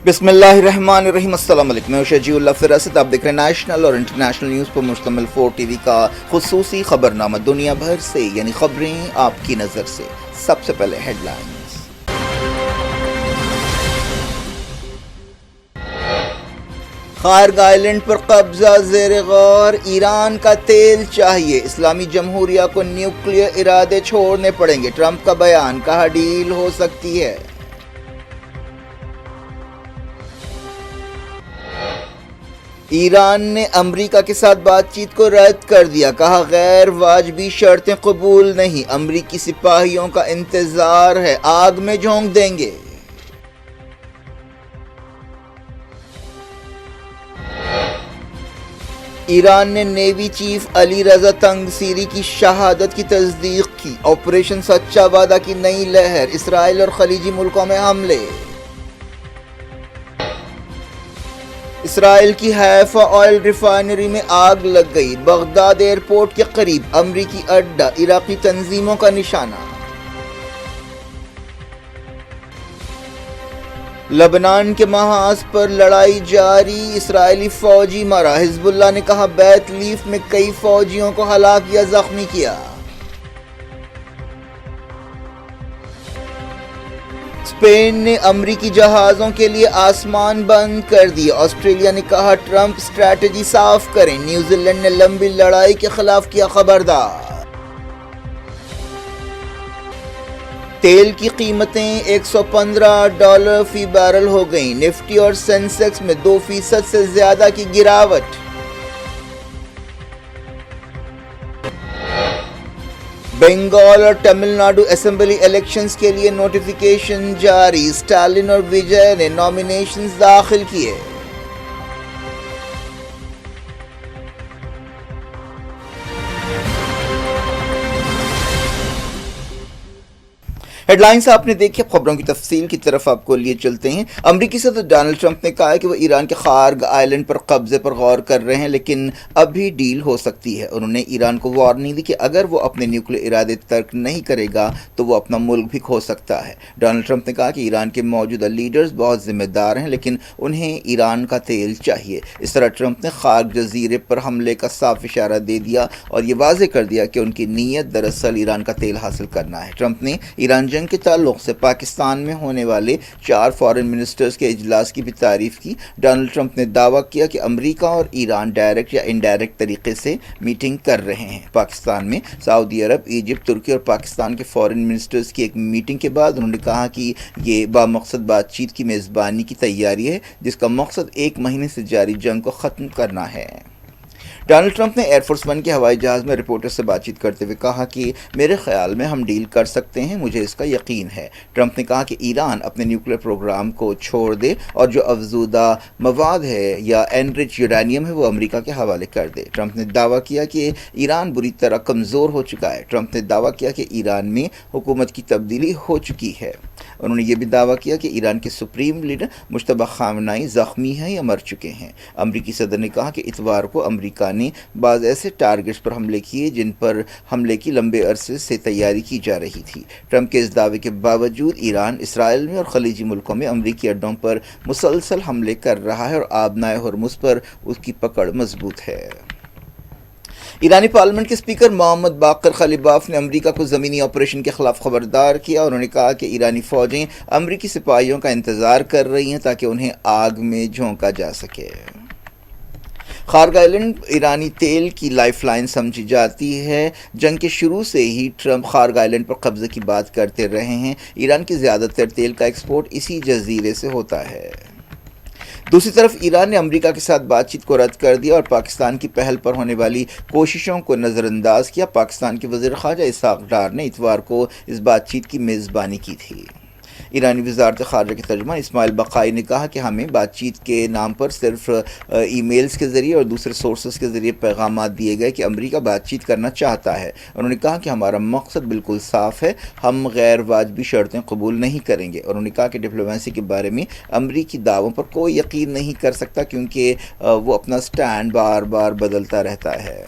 بسم اللہ الرحمن الرحیم۔ السلام علیکم، میں شجیع اللہ فراست، آپ دیکھ رہے ہیں نیشنل اور انٹرنیشنل نیوز پر مشتمل 4 ٹی وی کا خصوصی خبرنامہ دنیا بھر سے، یعنی خبریں آپ کی نظر سے۔ سب سے پہلے ہیڈ لائنز۔ خارگ آئلینڈ پر قبضہ زیر غور، ایران کا تیل چاہیے، اسلامی جمہوریہ کو نیوکلیئر ارادے چھوڑنے پڑیں گے، ٹرمپ کا بیان، کہا ڈیل ہو سکتی ہے۔ ایران نے امریکہ کے ساتھ بات چیت کو رد کر دیا، کہا غیر واجبی شرطیں قبول نہیں، امریکی سپاہیوں کا انتظار ہے، آگ میں جھونک دیں گے۔ ایران نے نیوی چیف علی رضا تنگسیری کی شہادت کی تصدیق کی، آپریشن سچا وعدہ کی نئی لہر، اسرائیل اور خلیجی ملکوں میں حملے۔ اسرائیل کی حیفا آئل ریفائنری میں آگ لگ گئی، بغداد ایئرپورٹ کے قریب امریکی اڈہ، عراقی تنظیموں کا نشانہ۔ لبنان کے محاذ پر لڑائی جاری، اسرائیلی فوجی مرا، حزب اللہ نے کہا بیت لیف میں کئی فوجیوں کو ہلاک یا زخمی کیا۔ اسپین نے امریکی جہازوں کے لیے آسمان بند کر دیے، آسٹریلیا نے کہا ٹرمپ اسٹریٹجی صاف کریں، نیوزی لینڈ نے لمبی لڑائی کے خلاف کیا خبردار۔ تیل کی قیمتیں $115 فی بیرل ہو گئیں، نفٹی اور سینسیکس میں 2% سے زیادہ کی گراوٹ۔ بنگال اور تمل ناڈو اسمبلی الیکشنز کے لیے نوٹیفیکیشن جاری، اسٹالن اور وجے نے نامینیشنز داخل کیے۔ ہیڈ لائنز آپ نے دیکھی، اب خبروں کی تفصیل کی طرف آپ کو لیے چلتے ہیں۔ امریکی صدر ڈونلڈ ٹرمپ نے کہا ہے کہ وہ ایران کے خارگ آئلینڈ پر قبضے پر غور کر رہے ہیں، لیکن اب بھی ڈیل ہو سکتی ہے۔ انہوں نے ایران کو وارننگ دی کہ اگر وہ اپنے نیوکلیئر ارادے ترک نہیں کرے گا تو وہ اپنا ملک بھی کھو سکتا ہے۔ ڈونلڈ ٹرمپ نے کہا کہ ایران کے موجودہ لیڈرز بہت ذمہ دار ہیں، لیکن انہیں ایران کا تیل چاہیے۔ اس طرح ٹرمپ نے خارگ جزیرے پر حملے کا صاف اشارہ دے دیا اور یہ واضح کر دیا کہ ان کی نیت دراصل ایران کا تیل حاصل کرنا ہے۔ ٹرمپ نے ایران جنگ کے تعلق سے پاکستان میں ہونے والے 4 فارن منسٹرز کے اجلاس کی بھی تعریف کی۔ ڈونلڈ ٹرمپ نے دعویٰ کیا کہ امریکہ اور ایران ڈائریکٹ یا انڈائریکٹ طریقے سے میٹنگ کر رہے ہیں۔ پاکستان میں سعودی عرب، ایجپٹ، ترکی اور پاکستان کے فارن منسٹرز کی ایک میٹنگ کے بعد انہوں نے کہا کہ یہ بامقصد بات چیت کی میزبانی کی تیاری ہے، جس کا مقصد 1 مہینے سے جاری جنگ کو ختم کرنا ہے۔ ڈونلڈ ٹرمپ نے ایئر فورس 1 کے ہوائی جہاز میں رپورٹر سے بات چیت کرتے ہوئے کہا کہ میرے خیال میں ہم ڈیل کر سکتے ہیں، مجھے اس کا یقین ہے۔ ٹرمپ نے کہا کہ ایران اپنے نیوکلیئر پروگرام کو چھوڑ دے اور جو افزودہ مواد ہے یا انرچ یورینیم ہے وہ امریکہ کے حوالے کر دے۔ ٹرمپ نے دعویٰ کیا کہ ایران بری طرح کمزور ہو چکا ہے۔ ٹرمپ نے دعویٰ کیا کہ ایران میں حکومت کی تبدیلی ہو چکی ہے۔ انہوں نے یہ بھی دعویٰ کیا کہ ایران کے سپریم لیڈر مجتبی خامنہئی زخمی ہیں یا مر چکے ہیں۔ امریکی صدر نے کہا کہ اتوار کو امریکہ نے بعض ایسے ٹارگٹس پر حملے کیے جن پر حملے کی لمبے عرصے سے تیاری کی جا رہی تھی۔ ٹرمپ کے اس دعوے کے باوجود ایران اسرائیل میں اور خلیجی ملکوں میں امریکی اڈوں پر مسلسل حملے کر رہا ہے اور آبنائے ہرمز پر اس کی پکڑ مضبوط ہے۔ ایرانی پارلیمنٹ کے اسپیکر محمد باقر خلیباف نے امریکہ کو زمینی آپریشن کے خلاف خبردار کیا۔ انہوں نے کہا کہ ایرانی فوجیں امریکی سپاہیوں کا انتظار کر رہی ہیں تاکہ انہیں آگ میں جھونکا جا سکے۔ خارگ آئلینڈ ایرانی تیل کی لائف لائن سمجھی جاتی ہے۔ جنگ کے شروع سے ہی ٹرمپ خارگ آئلینڈ پر قبضے کی بات کرتے رہے ہیں۔ ایران کی زیادہ تر تیل کا ایکسپورٹ اسی جزیرے سے ہوتا ہے۔ دوسری طرف ایران نے امریکہ کے ساتھ بات چیت کو رد کر دیا اور پاکستان کی پہل پر ہونے والی کوششوں کو نظر انداز کیا۔ پاکستان کے وزیر خارجہ اسحاق ڈار نے اتوار کو اس بات چیت کی میزبانی کی تھی۔ ایرانی وزارت خارجہ کے ترجمان اسماعیل بقائی نے کہا کہ ہمیں بات چیت کے نام پر صرف ای میلز کے ذریعے اور دوسرے سورسز کے ذریعے پیغامات دیے گئے کہ امریکہ بات چیت کرنا چاہتا ہے۔ انہوں نے کہا کہ ہمارا مقصد بالکل صاف ہے، ہم غیر واجبی شرطیں قبول نہیں کریں گے۔ انہوں نے کہا کہ ڈپلومیسی کے بارے میں امریکی دعووں پر کوئی یقین نہیں کر سکتا کیونکہ وہ اپنا سٹینڈ بار بار بدلتا رہتا ہے۔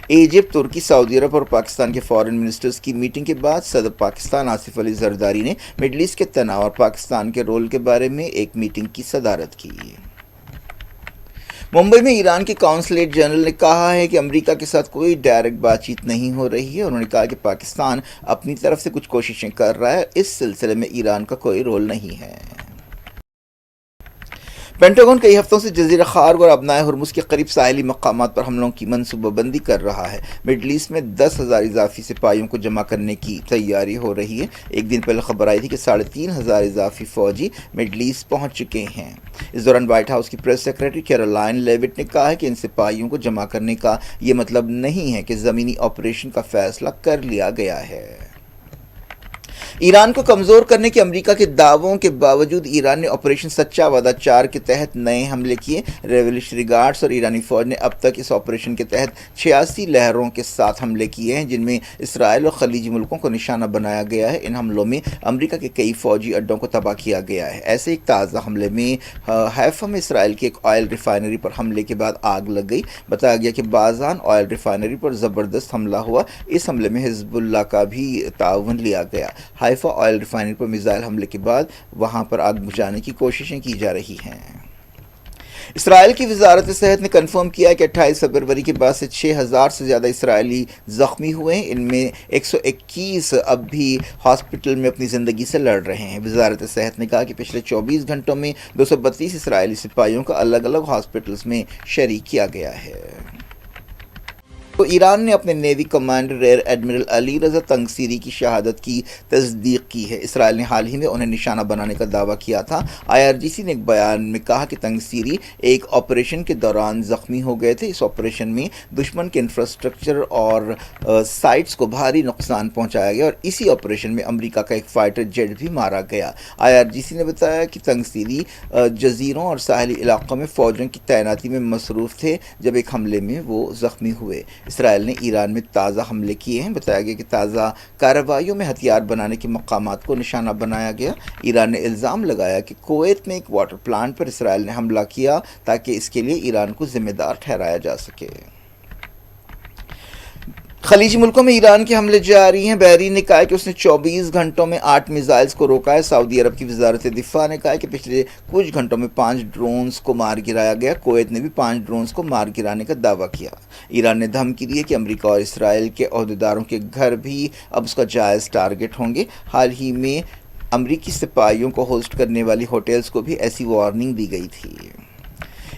ایجپٹ، ترکی، سعودی عرب اور پاکستان کے فارن منسٹرز کی میٹنگ کے بعد صدر پاکستان آصف علی زرداری نے مڈل ایسٹ کے تناؤ اور پاکستان کے رول کے بارے میں ایک میٹنگ کی صدارت کی۔ ممبئی میں ایران کے قونصلیٹ جنرل نے کہا ہے کہ امریکہ کے ساتھ کوئی ڈائریکٹ بات چیت نہیں ہو رہی ہے۔ انہوں نے کہا کہ پاکستان اپنی طرف سے کچھ کوششیں کر رہا ہے، اس سلسلے میں ایران کا کوئی رول نہیں ہے۔ پینٹاگون کئی ہفتوں سے جزیرہ خارگ اور ابنائے ہرمز کے قریب ساحلی مقامات پر حملوں کی منصوبہ بندی کر رہا ہے۔ مڈل ایسٹ میں 10,000 اضافی سپاہیوں کو جمع کرنے کی تیاری ہو رہی ہے۔ ایک دن پہلے خبر آئی تھی کہ 3,500 اضافی فوجی مڈل ایسٹ پہنچ چکے ہیں۔ اس دوران وائٹ ہاؤس کی پریس سیکرٹری کیرولائن لیوٹ نے کہا ہے کہ ان سپاہیوں کو جمع کرنے کا یہ مطلب نہیں ہے کہ زمینی آپریشن کا فیصلہ کر لیا گیا ہے۔ ایران کو کمزور کرنے کے امریکہ کے دعووں کے باوجود ایران نے آپریشن سچا وعدہ 4 کے تحت نئے حملے کیے۔ ریولیوشنری گارڈز اور ایرانی فوج نے اب تک اس آپریشن کے تحت 86 لہروں کے ساتھ حملے کیے ہیں، جن میں اسرائیل اور خلیجی ملکوں کو نشانہ بنایا گیا ہے۔ ان حملوں میں امریکہ کے کئی فوجی اڈوں کو تباہ کیا گیا ہے۔ ایسے ایک تازہ حملے میں حیفا میں اسرائیل کی ایک آئل ریفائنری پر حملے کے بعد آگ لگ گئی۔ بتایا گیا کہ بازان آئل ریفائنری پر زبردست حملہ ہوا۔ اس حملے میں حزب اللہ کا بھی تعاون لیا گیا۔ حیفا آئل ریفائنری پر میزائل حملے کے بعد وہاں پر آگ بجھانے کی کوششیں کی جا رہی ہیں۔ اسرائیل کی وزارت صحت نے کنفرم کیا کہ 28 فروری کے بعد سے 6,000 سے زیادہ اسرائیلی زخمی ہوئے ہیں۔ ان میں 121 اب بھی ہاسپٹل میں اپنی زندگی سے لڑ رہے ہیں۔ وزارت صحت نے کہا کہ پچھلے 24 گھنٹوں میں 232 اسرائیلی سپاہیوں کو الگ الگ ہاسپٹلز میں شریک کیا گیا ہے۔ تو ایران نے اپنے navy commander rear admiral Ali Raza تنگسیری کی شہادت کی تصدیق کی ہے۔ اسرائیل نے حال ہی میں انہیں نشانہ بنانے کا دعویٰ کیا تھا۔ IRGC نے ایک بیان میں کہا کہ تنگسیری ایک آپریشن کے دوران زخمی ہو گئے تھے۔ اس آپریشن میں دشمن کے انفراسٹرکچر اور سائٹس کو بھاری نقصان پہنچایا گیا اور اسی آپریشن میں امریکہ کا ایک فائٹر جیٹ بھی مارا گیا۔ IRGC نے بتایا کہ تنگسیری جزیروں اور ساحلی علاقوں میں فوجوں کی تعیناتی میں مصروف تھے جب ایک حملے میں وہ زخمی ہوئے۔ اسرائیل نے ایران میں تازہ حملے کیے ہیں۔ بتایا گیا کہ تازہ کارروائیوں میں ہتھیار بنانے کے مقامات کو نشانہ بنایا گیا۔ ایران نے الزام لگایا کہ کویت میں ایک واٹر پلانٹ پر اسرائیل نے حملہ کیا تاکہ اس کے لیے ایران کو ذمہ دار ٹھہرایا جا سکے۔ خلیجی ملکوں میں ایران کے حملے جاری ہیں۔ بحرین نے کہا کہ اس نے 24 گھنٹوں میں 8 میزائلز کو روکا ہے۔ سعودی عرب کی وزارت دفاع نے کہا کہ پچھلے کچھ گھنٹوں میں 5 ڈرونز کو مار گرایا گیا۔ کویت نے بھی 5 ڈرونز کو مار گرانے کا دعویٰ کیا۔ ایران نے دھمکی دی ہے کہ امریکہ اور اسرائیل کے عہدیداروں کے گھر بھی اب اس کا جائز ٹارگٹ ہوں گے۔ حال ہی میں امریکی سپاہیوں کو ہوسٹ کرنے والی ہوٹلز کو بھی ایسی وارننگ دی گئی تھی۔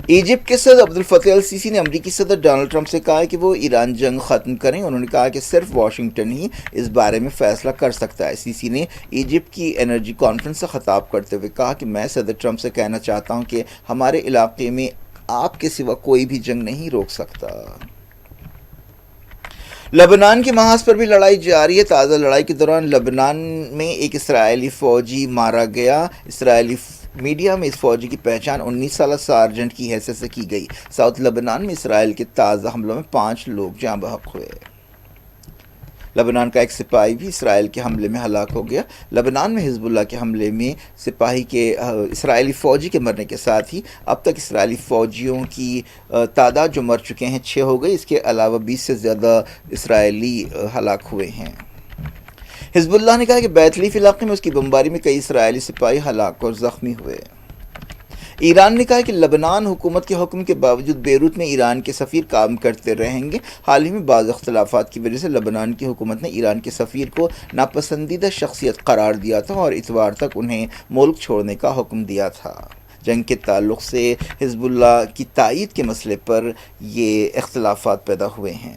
ایجپٹ کے صدر عبدالفتاح السیسی نے امریکی صدر ڈونلڈ ٹرمپ سے کہا کہ وہ ایران جنگ ختم کریں۔ انہوں نے کہا کہ صرف واشنگٹن ہی اس بارے میں فیصلہ کر سکتا ہے۔ السیسی نے ایجپٹ کی انرجی کانفرنس سے خطاب کرتے ہوئے کہا کہ میں صدر ٹرمپ سے کہنا چاہتا ہوں کہ ہمارے علاقے میں آپ کے سوا کوئی بھی جنگ نہیں روک سکتا۔ لبنان کے محاذ پر بھی لڑائی جاری ہے۔ تازہ لڑائی کے دوران لبنان میں ایک اسرائیلی فوجی مارا گیا۔ اسرائیلی میڈیا میں اس فوجی کی پہچان 19 سالہ سارجنٹ کی حیثیت سے کی گئی۔ ساؤتھ لبنان میں اسرائیل کے تازہ حملوں میں 5 لوگ جاں بحق ہوئے۔ لبنان کا ایک سپاہی بھی اسرائیل کے حملے میں ہلاک ہو گیا۔ لبنان میں حزب اللہ کے حملے میں سپاہی کے اسرائیلی فوجی کے مرنے کے ساتھ ہی اب تک اسرائیلی فوجیوں کی تعداد جو مر چکے ہیں 6 ہو گئی۔ اس کے علاوہ 20 سے زیادہ اسرائیلی ہلاک ہوئے ہیں۔ حزب اللہ نے کہا کہ بیت لیف علاقے میں اس کی بمباری میں کئی اسرائیلی سپاہی ہلاک اور زخمی ہوئے۔ ایران نے کہا کہ لبنان حکومت کے حکم کے باوجود بیروت میں ایران کے سفیر کام کرتے رہیں گے۔ حال ہی میں بعض اختلافات کی وجہ سے لبنان کی حکومت نے ایران کے سفیر کو ناپسندیدہ شخصیت قرار دیا تھا اور اتوار تک انہیں ملک چھوڑنے کا حکم دیا تھا۔ جنگ کے تعلق سے حزب اللہ کی تائید کے مسئلے پر یہ اختلافات پیدا ہوئے ہیں۔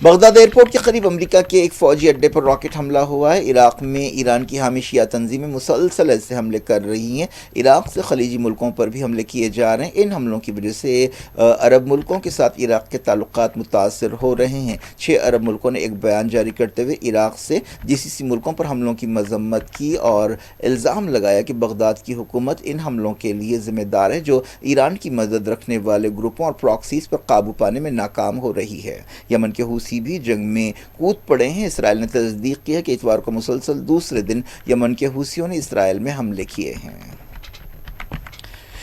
بغداد ایئرپورٹ کے قریب امریکہ کے ایک فوجی اڈے پر راکٹ حملہ ہوا ہے۔ عراق میں ایران کی حامی شیعہ تنظیمیں مسلسل ایسے حملے کر رہی ہیں۔ عراق سے خلیجی ملکوں پر بھی حملے کیے جا رہے ہیں۔ ان حملوں کی وجہ سے عرب ملکوں کے ساتھ عراق کے تعلقات متاثر ہو رہے ہیں۔ 6 عرب ملکوں نے ایک بیان جاری کرتے ہوئے عراق سے GCC ملکوں پر حملوں کی مذمت کی اور الزام لگایا کہ بغداد کی حکومت ان حملوں کے لیے ذمہ دار ہے جو ایران کی مدد رکھنے والے گروپوں اور پراکسیز پر قابو پانے میں ناکام ہو رہی ہے۔ یمن کے حوثی بھی جنگ میں کود پڑے ہیں۔ اسرائیل نے تصدیق کی ہے کہ اتوار کو مسلسل دوسرے دن یمن کے حوثیوں نے اسرائیل میں حملے کیے ہیں۔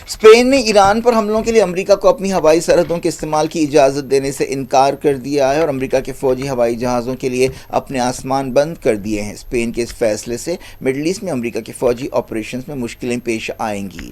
اسپین نے ایران پر حملوں کے لیے امریکہ کو اپنی ہوائی سرحدوں کے استعمال کی اجازت دینے سے انکار کر دیا ہے اور امریکہ کے فوجی ہوائی جہازوں کے لیے اپنے آسمان بند کر دیے ہیں۔ اسپین کے اس فیصلے سے مڈل ایسٹ میں امریکہ کے فوجی آپریشنز میں مشکلیں پیش آئیں گی۔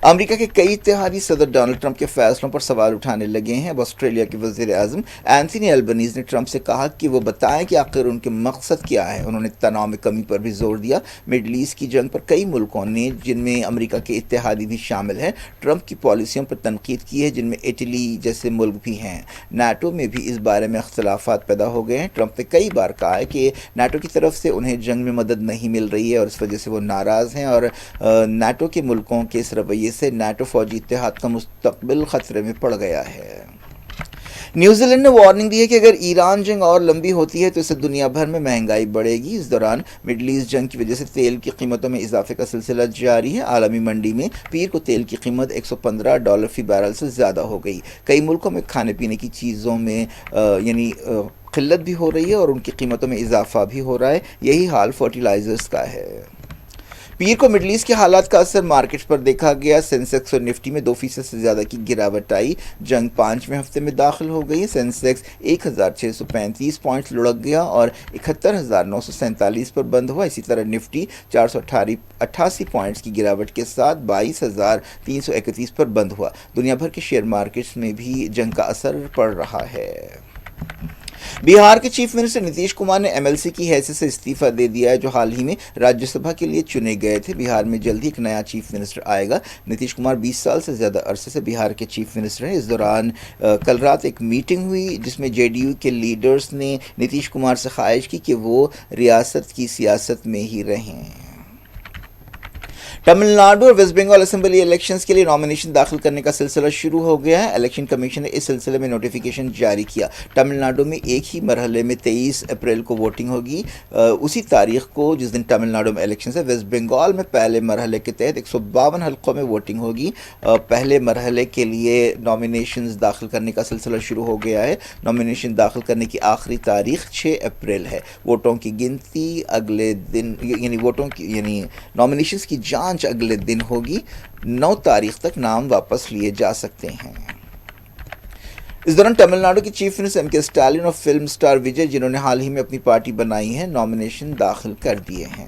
امریکہ کے کئی اتحادی صدر ڈونلڈ ٹرمپ کے فیصلوں پر سوال اٹھانے لگے ہیں۔ اب آسٹریلیا کے وزیر اعظم اینتھونی البنیز نے ٹرمپ سے کہا کہ وہ بتائیں کہ آخر ان کے مقصد کیا ہے۔ انہوں نے تناؤ میں کمی پر بھی زور دیا۔ مڈل ایسٹ کی جنگ پر کئی ملکوں نے، جن میں امریکہ کے اتحادی بھی شامل ہیں، ٹرمپ کی پالیسیوں پر تنقید کی ہے، جن میں اٹلی جیسے ملک بھی ہیں۔ نیٹو میں بھی اس بارے میں اختلافات پیدا ہو گئے ہیں۔ ٹرمپ نے کئی بار کہا ہے کہ نیٹو کی طرف سے انہیں جنگ میں مدد نہیں مل رہی ہے اور اس وجہ سے وہ ناراض ہیں، اور نیٹو کے ملکوں کے اس رویے سے نیٹو فوجی اتحاد کا مستقبل خطرے میں پڑ گیا ہے۔ نیوزی لینڈ نے وارننگ دی ہے کہ اگر ایران جنگ اور لمبی ہوتی ہے تو اسے دنیا بھر میں مہنگائی بڑھے گی۔ اس دوران مڈل ایسٹ جنگ کی وجہ سے تیل کی قیمتوں میں اضافے کا سلسلہ جاری ہے۔ عالمی منڈی میں پیر کو تیل کی قیمت $115 فی بیرل سے زیادہ ہو گئی۔ کئی ملکوں میں کھانے پینے کی چیزوں میں قلت بھی ہو رہی ہے اور ان کی قیمتوں میں اضافہ بھی ہو رہا ہے۔ یہی حال فرٹیلائزرز کا ہے۔ پیر کو مڈل ایسٹ کے حالات کا اثر مارکیٹس پر دیکھا گیا۔ سینسیکس اور نفٹی میں 2% سے زیادہ کی گراوٹ آئی۔ جنگ 5ویں ہفتے میں داخل ہو گئی۔ سینسیکس 1635 پوائنٹس لڑک گیا اور 71,947 پر بند ہوا۔ اسی طرح نفٹی 488 پوائنٹس کی گراوٹ کے ساتھ 22,331 پر بند ہوا۔ دنیا بھر کے شیئر مارکیٹس میں بھی جنگ کا اثر پڑ رہا ہے۔ بہار کے چیف منسٹر نتیش کمار نے MLC کی حیثیت سے استعفیٰ دے دیا ہے، جو حال ہی میں راجیہ سبھا کے لیے چنے گئے تھے۔ بہار میں جلد ہی ایک نیا چیف منسٹر آئے گا۔ نتیش کمار 20 سال سے زیادہ عرصے سے بہار کے چیف منسٹر ہیں۔ اس دوران کل رات ایک میٹنگ ہوئی جس میں JDU کے لیڈرز نے نتیش کمار سے خواہش کی کہ وہ ریاست کی سیاست میں ہی رہیں۔ تمل ناڈو اور ویسٹ بنگال اسمبلی الیکشنز کے لیے نامینیشن داخل کرنے کا سلسلہ شروع ہو گیا ہے۔ الیکشن کمیشن نے اس سلسلے میں نوٹیفیکیشن جاری کیا۔ تمل ناڈو میں ایک ہی مرحلے میں 23 اپریل کو ووٹنگ ہوگی، اسی تاریخ کو جس دن تمل ناڈو میں الیکشنز ہے۔ ویسٹ بنگال میں پہلے مرحلے کے تحت 152 حلقوں میں ووٹنگ ہوگی۔ پہلے مرحلے کے لیے نامینیشنز داخل کرنے کا سلسلہ شروع ہو گیا ہے۔ نامینیشن داخل کرنے کی آخری تاریخ 6 اپریل ہے۔ ووٹوں کی گنتی اگلے دن نامینیشنز کی جانچ اگلے دن ہوگی۔ 9 تاریخ تک نام واپس لیے جا سکتے ہیں۔ اس دوران تمل ناڈو کے چیف منسٹر M.K. اسٹالن اور فلم سٹار وجے، جنہوں نے حال ہی میں اپنی پارٹی بنائی ہے، نامینیشن داخل کر دیے ہیں۔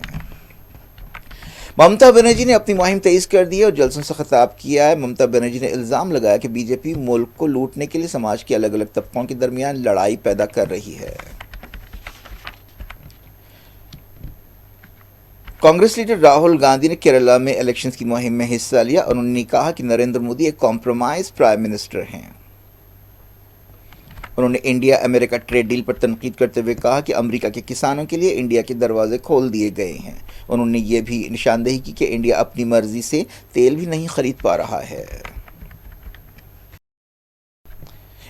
ممتا بنرجی نے اپنی مہم تیز کر دی ہے اور جلسوں سے خطاب کیا ہے۔ ممتا بنرجی نے الزام لگایا کہ BJP ملک کو لوٹنے کے لیے سماج کے الگ الگ طبقوں کے درمیان لڑائی پیدا کر رہی ہے۔ کانگریس لیڈر راہل گاندھی نے کیرالہ میں الیکشنز کی مہم میں حصہ لیا۔ انہوں نے کہا کہ نریندر مودی ایک کمپرومائز پرائم منسٹر ہیں۔ انہوں نے انڈیا امریکہ ٹریڈ ڈیل پر تنقید کرتے ہوئے کہا کہ امریکہ کے کسانوں کے لیے انڈیا کے دروازے کھول دیے گئے ہیں۔ انہوں نے یہ بھی نشاندہی کی کہ انڈیا اپنی مرضی سے تیل بھی نہیں خرید پا رہا ہے۔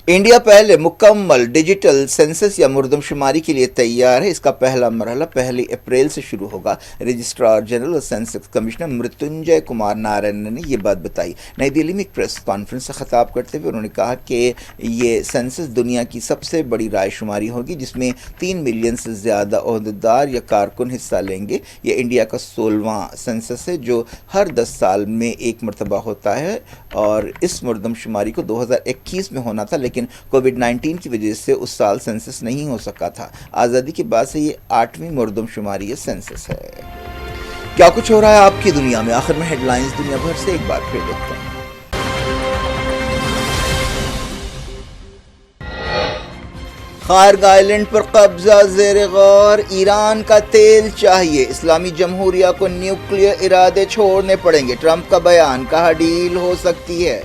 انڈیا پہلے مکمل ڈیجیٹل سینسس یا مردم شماری کے لیے تیار ہے۔ اس کا پہلا مرحلہ 1 اپریل سے شروع ہوگا۔ رجسٹرار جنرل اور سینسس کمشنر مرتنجے کمار نارائن نے یہ بات بتائی۔ نئی دہلی میں ایک پریس کانفرنس سے خطاب کرتے ہوئے انہوں نے کہا کہ یہ سینسس دنیا کی سب سے بڑی رائے شماری ہوگی، جس میں 3 ملین سے زیادہ عہدیدار یا کارکن حصہ لیں گے۔ یہ انڈیا کا 16واں سینسس ہے جو ہر 10 سال میں ایک مرتبہ ہوتا ہے، اور اس مردم شماری کو 2021 میں ہونا تھا، لیکن کووڈ-19 کی وجہ سے اس سال سینسس نہیں ہو سکا تھا۔ آزادی کے بعد سے یہ 8ویں مردم شماری سینسس ہے۔ کیا کچھ ہو رہا ہے آپ کی دنیا میں؟ آخر میں ہیڈ لائنز دنیا بھر سے ایک بار پھر دیکھتے ہیں۔ خارگ آئلینڈ پر قبضہ زیر غور، ایران کا تیل چاہیے، اسلامی جمہوریہ کو نیوکلیئر ارادے چھوڑنے پڑیں گے، ٹرمپ کا بیان، کہا ڈیل ہو سکتی ہے۔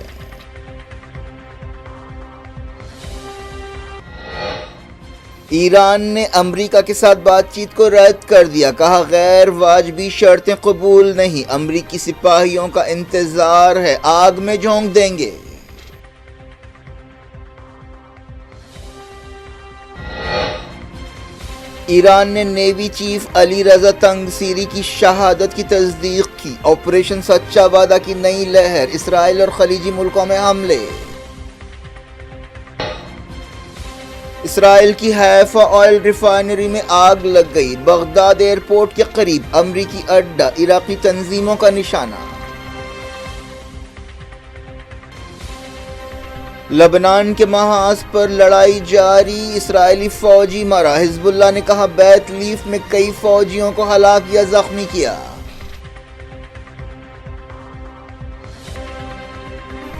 ایران نے امریکہ کے ساتھ بات چیت کو رد کر دیا، کہا غیر واجبی شرطیں قبول نہیں، امریکی سپاہیوں کا انتظار ہے، آگ میں جھونک دیں گے۔ ایران نے نیوی چیف علی رضا تنگسیری کی شہادت کی تصدیق کی، آپریشن سچا وعدہ کی نئی لہر، اسرائیل اور خلیجی ملکوں میں حملے۔ اسرائیل کی حیفا آئل ریفائنری میں آگ لگ گئی، بغداد ایئرپورٹ کے قریب امریکی اڈہ، عراقی تنظیموں کا نشانہ۔ لبنان کے محاذ پر لڑائی جاری، اسرائیلی فوجی مارا، حزب اللہ نے کہا بیت لیف میں کئی فوجیوں کو ہلاک یا زخمی کیا۔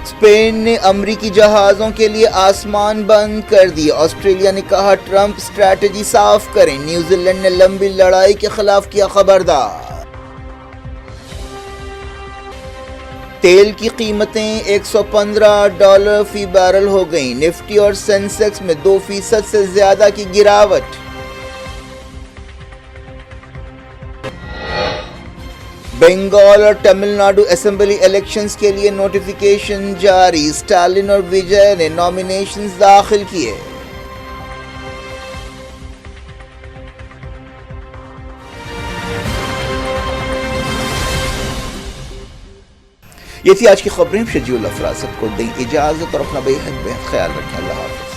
اسپین نے امریکی جہازوں کے لیے آسمان بند کر دیے، آسٹریلیا نے کہا ٹرمپ اسٹریٹجی صاف کریں، نیوزی لینڈ نے لمبی لڑائی کے خلاف کیا خبردار۔ تیل کی قیمتیں $115 فی بیرل ہو گئیں، نفٹی اور سینسیکس میں 2% سے زیادہ کی گراوٹ۔ بنگال اور تمل ناڈو اسمبلی الیکشنز کے لیے نوٹیفیکیشن جاری، اسٹالن اور وجے نے نامینیشنز داخل کیے۔ یہ تھی آج کی خبریں، شجیع اللہ فراست کو دیں اجازت اور اپنا بے حد خیال رکھیں۔ اللہ حافظ۔